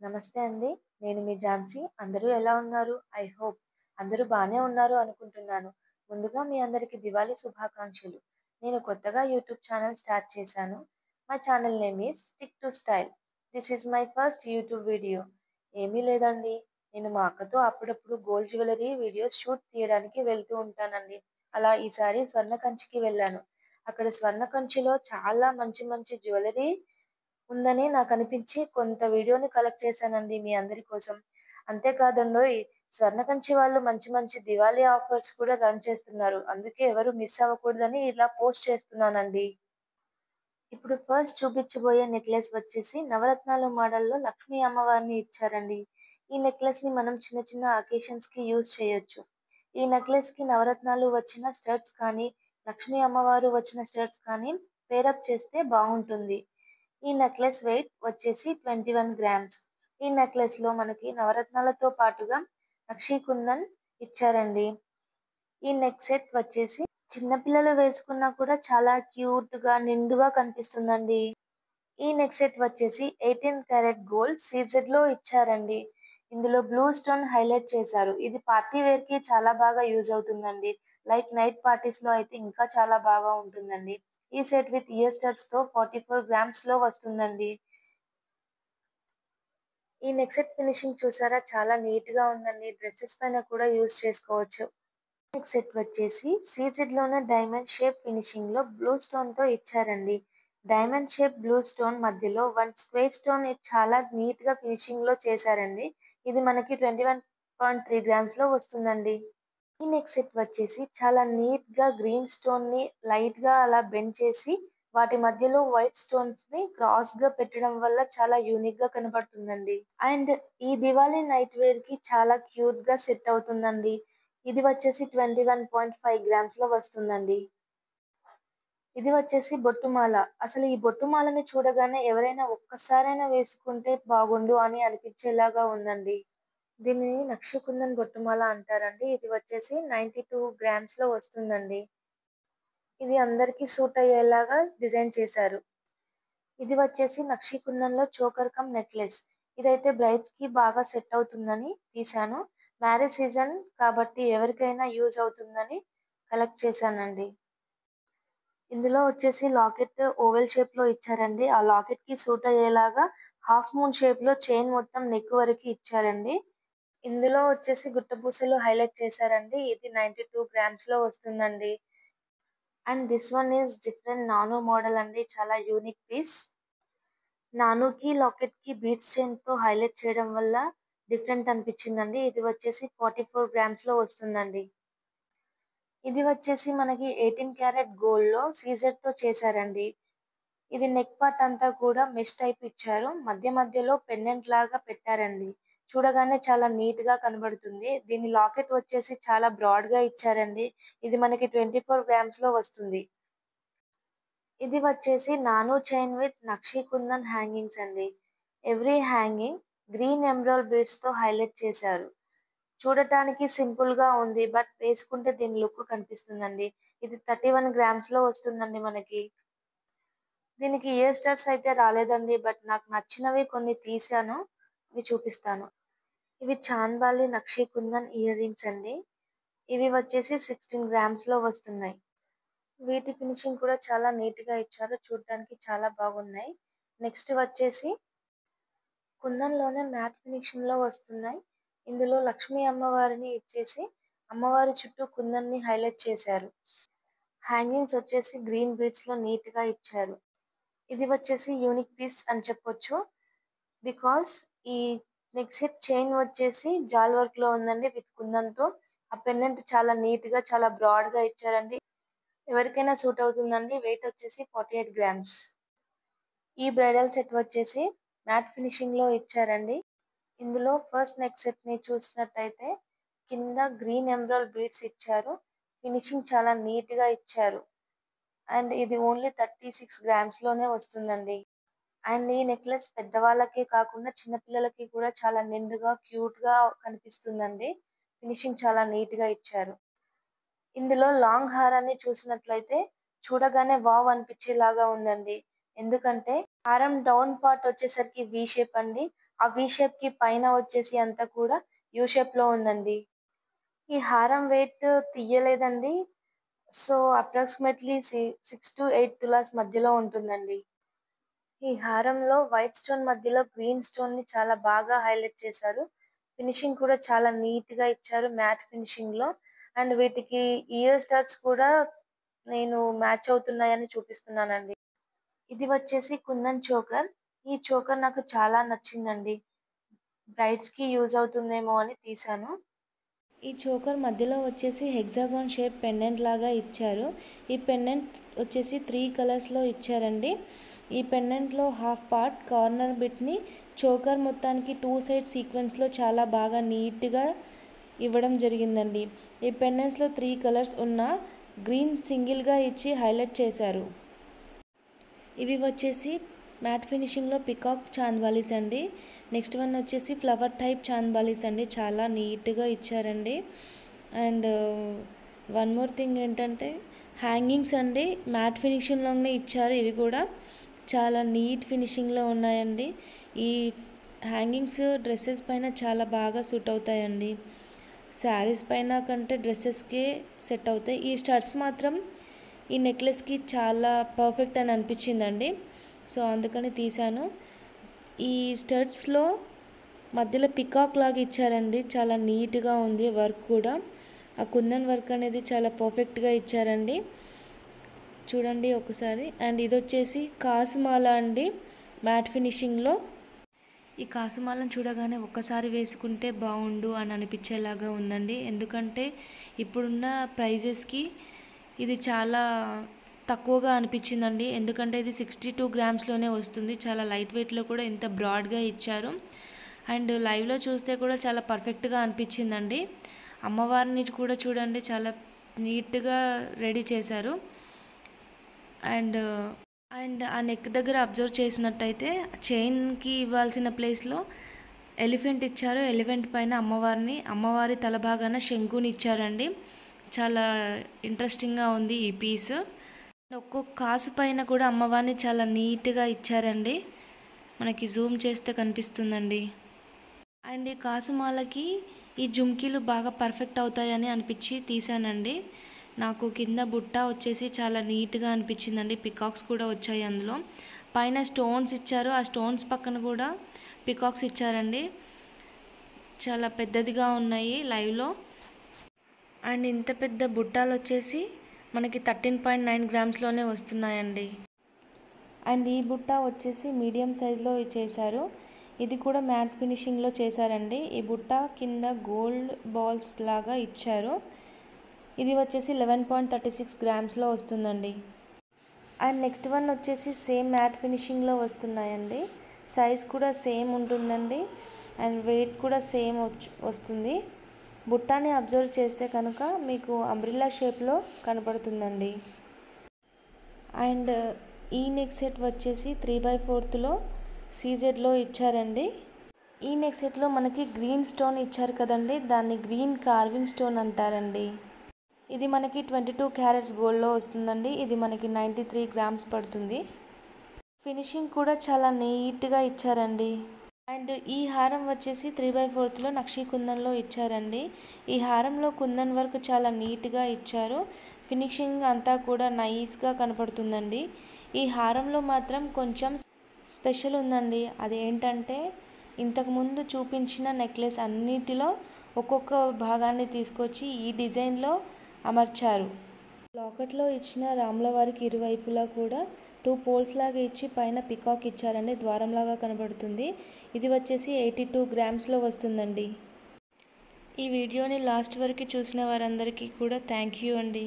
నమస్తే అండి. నేను మీ ఝాన్సీ. అందరూ ఎలా ఉన్నారు? ఐ హోప్ అందరూ బానే ఉన్నారు అనుకుంటున్నాను. ముందుగా మీ అందరికి దివాళీ శుభాకాంక్షలు. నేను కొత్తగా యూట్యూబ్ ఛానల్ స్టార్ట్ చేశాను. My channel name is stick to style. This is my first YouTube video. ఏమీ లేదండి. నేను మా అక్కతో అప్పుడప్పుడు గోల్డ్ జ్యువెలరీ వీడియోస్ షూట్ తీయడానికి వెళ్తూ ఉంటానండి. అలా ఈసారి స్వర్ణ కంచికి వెళ్ళాను. అక్కడ స్వర్ణ కంచిలో చాలా మంచి మంచి జ్యువెలరీ ఉందని నాకనిపించి కొంత వీడియోని కలెక్ట్ చేశానండి మీ అందరి కోసం. అంతేకాదండోయ్! స్వర్ణకంచి వాళ్ళు మంచి మంచి దివాళీ ఆఫర్స్ కూడా రన్ చేస్తున్నారు. అందుకే ఎవరు మిస్ అవ్వకూడదని ఇలా పోస్ట్ చేస్తున్నానండి. ఇప్పుడు ఫస్ట్ చూపించబోయే నెక్లెస్ వచ్చేసి నవరత్నాల మోడల్‌లో లక్ష్మీ అమ్మవారిని ఇచ్చారండి. ఈ నెక్లెస్‌ని మనం చిన్న చిన్న అకేషన్స్‌కి యూజ్ చేయొచ్చు. ఈ నెక్లెస్‌కి నవరత్నాలు వచ్చిన స్టడ్స్ కానీ, లక్ష్మీ అమ్మవారు వచ్చిన స్టడ్స్ కానీ పేరప్ చేస్తే బావుంటుంది. ఈ నెక్లెస్ వెయిట్ వచ్చేసి 21 గ్రామ్స్. ఈ నెక్లెస్‌లో మనకి నవరత్నాలతో పాటుగా నక్షి కుందన్ ఇచ్చారండి. ఈ నెక్ సెట్ వచ్చేసి చిన్న పిల్లలు వేసుకున్నా కూడా చాలా క్యూట్‌గా, నిండుగా కనిపిస్తుందండి. ఈ నెక్ సెట్ వచ్చేసి 18 క్యారెట్ గోల్డ్ సీజెడ్‌లో ఇచ్చారండి. ఇందులో బ్లూ స్టోన్ హైలైట్ చేశారు. ఇది పార్టీ వేర్‌కి చాలా బాగా యూజ్ అవుతుందండి. లైక్ నైట్ పార్టీస్‌లో అయితే ఇంకా చాలా బాగా ఉంటుందండి. ఈ సెట్ విత్ ఇయర్ స్టడ్స్‌తో 44 గ్రామ్స్‌లో వస్తుందండి. ఈ నెక్ సెట్ ఫినిషింగ్ చూసారా? చాలా నీట్‌గా ఉందండి. డ్రెసెస్ పైన కూడా యూజ్ చేసుకోవచ్చు. నెక్ సెట్ వచ్చేసి సీజెడ్‌లోనే డైమండ్ షేప్ ఫినిషింగ్‌లో బ్లూ స్టోన్‌తో ఇచ్చారండి. డైమండ్ షేప్ బ్లూ స్టోన్ మధ్యలో 1 స్క్వేర్ స్టోన్ చాలా నీట్‌గా ఫినిషింగ్‌లో చేశారండి. ఇది మనకి 21.3 గ్రామ్స్‌లో వస్తుందండి. ఈ నెక్ సెట్ వచ్చేసి చాలా నీట్‌గా గ్రీన్ స్టోన్‌ని లైట్‌గా అలా బెండ్ చేసి వాటి మధ్యలో వైట్ స్టోన్స్‌ని క్రాస్‌గా పెట్టడం వల్ల చాలా యూనిక్‌గా కనపడుతుందండి. అండ్ ఈ దివాళీ నైట్ వేర్‌కి చాలా క్యూట్‌గా సెట్ అవుతుందండి. ఇది వచ్చేసి 21.5 గ్రామ్స్‌లో వస్తుందండి. ఇది వచ్చేసి బొట్టుమాల. అసలు ఈ బొట్టుమాలని చూడగానే ఎవరైనా ఒక్కసారైనా వేసుకుంటే బాగుండు అని అనిపించేలాగా ఉందండి. దీనిని నక్షి కుందన్ బొట్టుమాల అంటారండి. ఇది వచ్చేసి 92 గ్రామ్స్‌లో వస్తుందండి. ఇది అందరికీ సూట్ అయ్యేలాగా డిజైన్ చేశారు. ఇది వచ్చేసి నక్షి కుందన్‌లో చోకర్ కమ్ నెక్లెస్. ఇదైతే బ్రైడ్స్‌కి బాగా సెట్ అవుతుందని తీశాను. మ్యారేజ్ సీజన్ కాబట్టి ఎవరికైనా యూజ్ అవుతుందని కలెక్ట్ చేశానండి. ఇందులో వచ్చేసి లాకెట్ ఓవెల్ షేప్‌లో ఇచ్చారండి. ఆ లాకెట్‌కి సూట్ అయ్యేలాగా హాఫ్ మూన్ షేప్‌లో చైన్ మొత్తం నెక్ వరకి ఇచ్చారండి. ఇందులో వచ్చేసి గుట్టపూసలు హైలైట్ చేశారండి. ఇది 92 గ్రామ్స్‌లో వస్తుందండి. And this one is different nano model అండి. చాలా యూనిక్ పీస్. నానోకి, లాకెట్‌కి బీడ్స్ చైన్‌తో హైలైట్ చేయడం వల్ల డిఫరెంట్ అనిపించిందండి. ఇది వచ్చేసి 44 గ్రామ్స్‌లో వస్తుందండి. ఇది వచ్చేసి మనకి 18 క్యారెట్ గోల్డ్‌లో సీజెడ్‌తో చేశారండి. ఇది నెక్ పార్ట్ అంతా కూడా మెష్ టైప్ ఇచ్చారు. మధ్య మధ్యలో పెండెంట్ లాగా పెట్టారండి. చూడగానే చాలా నీట్‌గా కనబడుతుంది. దీని లాకెట్ వచ్చేసి చాలా బ్రాడ్‌గా ఇచ్చారండి. ఇది మనకి 24 గ్రామ్స్‌లో వస్తుంది. ఇది వచ్చేసి nano chain with nakshi kundan hangings అండి. ఎవ్రీ హ్యాంగింగ్ గ్రీన్ ఎమరాల్డ్ బీడ్స్‌తో హైలైట్ చేశారు. చూడటానికి సింపుల్‌గా ఉంది. బట్ వేసుకుంటే దీని లుక్ కనిపిస్తుందండి. ఇది 31 గ్రామ్స్‌లో వస్తుందండి మనకి. దీనికి ఇయర్ స్టడ్స్ అయితే రాలేదండి. బట్ నాకు నచ్చినవి కొన్ని తీశాను. అవి చూపిస్తాను. ఇవి చాంద్బాలి నక్షి కుందన్ ఇయర్ రింగ్స్ అండి. ఇవి వచ్చేసి 16 గ్రామ్స్‌లో వస్తున్నాయి. వీటి ఫినిషింగ్ కూడా చాలా నీట్‌గా ఇచ్చారు. చూడటానికి చాలా బాగున్నాయి. నెక్స్ట్ వచ్చేసి కుందన్‌లోనే మ్యాట్ ఫినిషింగ్‌లో వస్తున్నాయి. ఇందులో లక్ష్మీ అమ్మవారిని ఇచ్చేసి అమ్మవారి చుట్టూ కుందన్ని హైలైట్ చేశారు. హ్యాంగింగ్స్ వచ్చేసి గ్రీన్ బీడ్స్‌లో నీట్‌గా ఇచ్చారు. ఇది వచ్చేసి యూనిక్ పీస్ అని చెప్పొచ్చు. బికాస్ ఈ నెక్ సెట్ చైన్ వచ్చేసి జాల్ వర్క్‌లో ఉందండి విత్ కుందన్‌తో. ఆ పెండెంట్ చాలా నీట్‌గా, చాలా బ్రాడ్‌గా ఇచ్చారండి. ఎవరికైనా సూట్ అవుతుందండి. వెయిట్ వచ్చేసి 48 గ్రామ్స్. ఈ బ్రైడల్ సెట్ వచ్చేసి మ్యాట్ ఫినిషింగ్‌లో ఇచ్చారండి. ఇందులో ఫస్ట్ నెక్ సెట్‌ని చూసినట్టయితే కింద గ్రీన్ ఎమరాల్డ్ బీడ్స్ ఇచ్చారు. ఫినిషింగ్ చాలా నీట్‌గా ఇచ్చారు. అండ్ ఇది ఓన్లీ 36 గ్రామ్స్‌లోనే వస్తుందండి. అండ్ ఈ నెక్లెస్ పెద్దవాళ్ళకే కాకుండా చిన్న పిల్లలకి కూడా చాలా నిండుగా, క్యూట్‌గా కనిపిస్తుందండి. ఫినిషింగ్ చాలా నీట్‌గా ఇచ్చారు. ఇందులో లాంగ్ హారాన్ని చూసినట్లయితే చూడగానే వావ్ అనిపించేలాగా ఉందండి. ఎందుకంటే హారం డౌన్ పార్ట్ వచ్చేసరికి వి షేప్ అండి. ఆ వి షేప్‌కి పైన వచ్చేసి అంతా కూడా యూ షేప్‌లో ఉందండి. ఈ హారం వెయిట్ తీయలేదండి. సో, అప్రాక్సిమేట్‌లీ 6-8 తులాస్ మధ్యలో ఉంటుందండి. ఈ హారంలో వైట్ స్టోన్ మధ్యలో గ్రీన్ స్టోన్‌ని చాలా బాగా హైలైట్ చేశారు. ఫినిషింగ్ కూడా చాలా నీట్‌గా ఇచ్చారు మ్యాట్ ఫినిషింగ్‌లో. అండ్ వీటికి ఇయర్ స్టడ్స్ కూడా నేను మ్యాచ్ అవుతున్నాయని చూపిస్తున్నానండి. ఇది వచ్చేసి కుందన్ చోకర్. ఈ చోకర్ నాకు చాలా నచ్చిందండి. బ్రైడ్స్‌కి యూజ్ అవుతుందేమో అని తీశాను. ఈ చోకర్ మధ్యలో వచ్చేసి హెక్సాగాన్ షేప్ పెండెంట్ లాగా ఇచ్చారు. ఈ పెండెంట్ వచ్చేసి 3 కలర్స్‌లో ఇచ్చారండి. ఈ పెండెంట్‌లో హాఫ్ పార్ట్ కార్నర్ బిట్‌ని చోకర్ మొత్తానికి 2 సైడ్ సీక్వెన్స్‌లో చాలా బాగా నీట్‌గా ఇవ్వడం జరిగిందండి. ఈ పెండెంట్స్‌లో 3 కలర్స్ ఉన్న గ్రీన్ సింగిల్‌గా ఇచ్చి హైలైట్ చేశారు. ఇవి వచ్చేసి మ్యాట్ ఫినిషింగ్‌లో పికాక్ చాంద్బాలీస్ అండి. నెక్స్ట్ వన్ వచ్చేసి ఫ్లవర్ టైప్ చాంద్బాలీస్ అండి. చాలా నీట్‌గా ఇచ్చారండి. అండ్ వన్ మోర్ థింగ్ ఏంటంటే హ్యాంగింగ్స్ అండి. మ్యాట్ ఫినిషింగ్‌లోనే ఇచ్చారు. ఇవి కూడా చాలా నీట్ ఫినిషింగ్‌లో ఉన్నాయండి. ఈ హ్యాంగింగ్స్ డ్రెస్సెస్ పైన చాలా బాగా సూట్ అవుతాయండి. శారీస్ పైన కంటే డ్రెస్సెస్‌కే సెట్ అవుతాయి. ఈ స్టడ్స్ మాత్రం ఈ నెక్లెస్‌కి చాలా పర్ఫెక్ట్ అని అనిపించిందండి. సో, అందుకని తీశాను. ఈ స్టడ్స్‌లో మధ్యలో పికాక్ లాగా ఇచ్చారండి. చాలా నీట్‌గా ఉంది వర్క్ కూడా. ఆ కుందన్ వర్క్ అనేది చాలా పర్ఫెక్ట్‌గా ఇచ్చారండి. చూడండి ఒకసారి. అండ్ ఇదొచ్చేసి కాసుమాల అండి మ్యాట్ ఫినిషింగ్‌లో. ఈ కాసుమాలను చూడగానే ఒక్కసారి వేసుకుంటే బాగుండు అని అనిపించేలాగా ఉందండి. ఎందుకంటే ఇప్పుడున్న ప్రైజెస్‌కి ఇది చాలా తక్కువగా అనిపించిందండి. ఎందుకంటే ఇది 62 గ్రామ్స్‌లోనే వస్తుంది. చాలా లైట్ వెయిట్‌లో కూడా ఇంత బ్రాడ్‌గా ఇచ్చారు. అండ్ లైవ్‌లో చూస్తే కూడా చాలా పర్ఫెక్ట్‌గా అనిపించిందండి. అమ్మవారిని కూడా చూడండి చాలా నీట్‌గా రెడీ చేశారు. అండ్ ఆ నెక్ దగ్గర అబ్జర్వ్ చేసినట్టయితే చైన్‌కి ఇవ్వాల్సిన ప్లేస్‌లో ఎలిఫెంట్ ఇచ్చారు. ఎలిఫెంట్ పైన అమ్మవారి తల భాగాన శంకుని ఇచ్చారండి. చాలా ఇంట్రెస్టింగ్‌గా ఉంది ఈ పీస్. ఒక్కొక్క కాసు పైన కూడా అమ్మవారిని చాలా నీట్‌గా ఇచ్చారండి. మనకి జూమ్ చేస్తే కనిపిస్తుందండి. అండ్ ఈ కాసుమాలకి ఈ జుమ్కీలు బాగా పర్ఫెక్ట్ అవుతాయని అనిపించి తీసానండి. నాకు కింద బుట్ట వచ్చేసి చాలా నీట్‌గా అనిపించిందండి. పికాక్స్ కూడా వచ్చాయి అందులో. పైన స్టోన్స్ ఇచ్చారు. ఆ స్టోన్స్ పక్కన కూడా పికాక్స్ ఇచ్చారండి. చాలా పెద్దదిగా ఉన్నాయి లైవ్‌లో. అండ్ ఇంత పెద్ద బుట్టాలు వచ్చేసి మనకి 13.9 గ్రామ్స్‌లోనే వస్తున్నాయండి. అండ్ ఈ బుట్ట వచ్చేసి మీడియం సైజులో చేశారు. ఇది కూడా మ్యాట్ ఫినిషింగ్‌లో చేశారండి. ఈ బుట్ట కింద గోల్డ్ బాల్స్ లాగా ఇచ్చారు. ఇది వచ్చేసి 11.36 గ్రామ్స్‌లో వస్తుందండి. అండ్ నెక్స్ట్ వన్ వచ్చేసి సేమ్ మ్యాట్ ఫినిషింగ్‌లో వస్తున్నాయండి. సైజ్ కూడా సేమ్ ఉంటుందండి. అండ్ వెయిట్ కూడా సేమ్ వస్తుంది. బుట్టాని అబ్జర్వ్ చేస్తే కనుక మీకు అంబ్రిల్లా షేప్లో కనపడుతుందండి. అండ్ ఈ నెక్ సెట్ వచ్చేసి 3/4లో సీజెడ్లో ఇచ్చారండి. ఈ నెక్ సెట్లో మనకి గ్రీన్ స్టోన్ ఇచ్చారు కదండి, దాన్ని గ్రీన్ కార్వింగ్ స్టోన్ అంటారండి. ఇది మనకి 22 క్యారెట్స్ గోల్డ్లో వస్తుందండి. ఇది మనకి 93 గ్రామ్స్ పడుతుంది. ఫినిషింగ్ కూడా చాలా నీట్గా ఇచ్చారండి. అండ్ ఈ హారం వచ్చేసి 3/4లో నక్షీ కుందన్లో ఇచ్చారండి. ఈ హారంలో కుందన్ వర్క్ చాలా నీట్గా ఇచ్చారు. ఫినిషింగ్ అంతా కూడా నైస్గా కనపడుతుందండి. ఈ హారంలో మాత్రం కొంచెం స్పెషల్ ఉందండి. అదేంటంటే ఇంతకుముందు చూపించిన నెక్లెస్ అన్నిటిలో ఒక్కొక్క భాగాన్ని తీసుకొచ్చి ఈ డిజైన్లో అమర్చారు. లాకెట్లో ఇచ్చిన రాముల వారికి ఇరువైపులా కూడా 2 పోల్స్ లాగా ఇచ్చి పైన పికాక్ ఇచ్చారండి. ద్వారంలాగా కనబడుతుంది. ఇది వచ్చేసి 82 గ్రామ్స్లో వస్తుందండి. ఈ వీడియోని లాస్ట్ వరకు చూసిన వారందరికీ కూడా థ్యాంక్ యూ అండి.